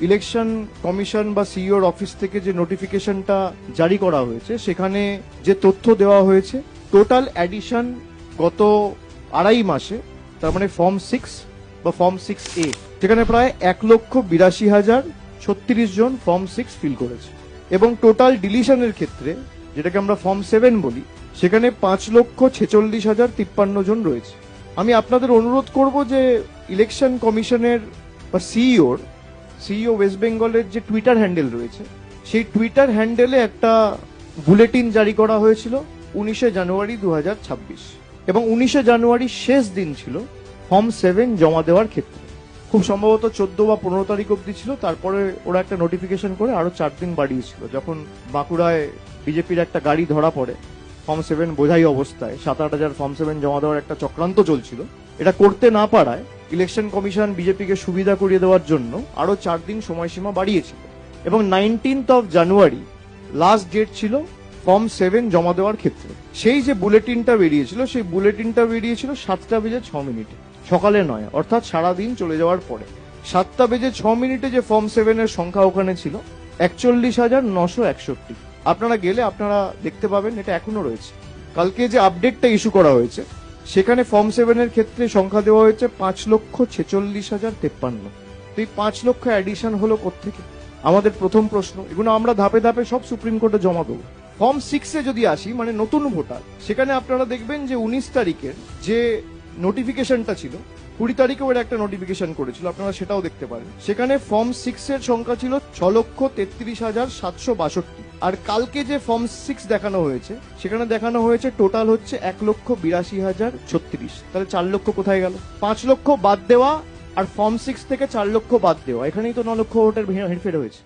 Election commission বা সিইওর office থেকে যে নোটিফিকেশনটা জারি করা হয়েছে সেখানে যে তথ্য দেওয়া হয়েছে টোটাল অ্যাডিশন গত আড়াই মাসে, তার মানে ফর্ম 6 বা ফর্ম 6A, সেখানে প্রায় 1,82,036 জন ফর্ম 6 ফিল করেছে এবং টোটাল ডিলিশনের ক্ষেত্রে, যেটাকে আমরা ফর্ম 7 বলি, সেখানে 5,46,053 জন রয়েছে। আমি আপনাদের অনুরোধ করব যে ইলেকশন কমিশনের বা সিইও ওয়েস্ট বেঙ্গলের যে টুইটার হ্যান্ডেল রয়েছে, সেই টুইটার হ্যান্ডেলে একটা বুলেটিন জারি করা হয়েছিল 19শে জানুয়ারি 2026 এবং 19শে জানুয়ারি শেষ দিন ছিল ফর্ম 7 জমা দেওয়ার ক্ষেত্রে। খুব সম্ভবত 14 বা 15 তারিখ অব্দি ছিল, তারপরে ওরা একটা নোটিফিকেশন করে আরো 4 দিন বাড়িয়েছিল। যখন বাঁকুড়ায় বিজেপির একটা গাড়ি ধরা পড়ে ফর্ম 7 বোঝাই অবস্থায় 7-8 হাজার ফর্ম 7 জমা দেওয়ার একটা চক্রান্ত চলছিল, এটা করতে না পারায় ইলেকশন কমিশন বিজেপিকে সুবিধা করিয়ে দেওয়ার জন্য আরো 4 দিন সময়সীমা বাড়িয়েছিল এবং 19th of January last date ছিল ফর্ম 7 জমা দেওয়ার ক্ষেত্রে। সেই যে বুলেটিনটা বেরিয়েছিল, সেই বুলেটিনটা বেরিয়েছিল 7:06 সকালে নয়, অর্থাৎ সারাদিন চলে যাওয়ার পরে 7:06 যে ফর্ম 7 এর সংখ্যা ওখানে ছিল 41,961। আপনারা গেলে আপনারা দেখতে পাবেন এটা এখনো রয়েছে। কালকে যে আপডেটটা ইস্যু করা হয়েছে সেখানে ফর্ম 7 এর ক্ষেত্রে সংখ্যা দেওয়া হয়েছে 5,46,053। তো এই 5 লক্ষ অ্যাডিশন হলো কোত্থেকে? আমাদের প্রথম প্রশ্ন। এগুলো আমরা ধাপে ধাপে সব সুপ্রিম কোর্টে জমা দেবো। ফর্ম 6 যদি আসি, মানে নতুন ভোটার, সেখানে আপনারা দেখবেন যে 19 তারিখের যে নোটিফিকেশনটা ছিল, 20 তারিখেও এর একটা নোটিফিকেশন করেছিল, আপনারা সেটাও দেখতে পারেন। সেখানে ফর্ম 6 এর সংখ্যা ছিল 6,33,762। আর কালকে যে ফর্ম 6 দেখানো হয়েছে সেখানে দেখানো হয়েছে টোটাল হচ্ছে 1,82,036। তাহলে 4 লক্ষ কোথায় গেল? 5 লক্ষ বাদ দেওয়া আর ফর্ম 6 থেকে 4 লক্ষ বাদ দেওয়া, এখানেই তো 9 লক্ষ ভোটের হেরফের হয়েছে।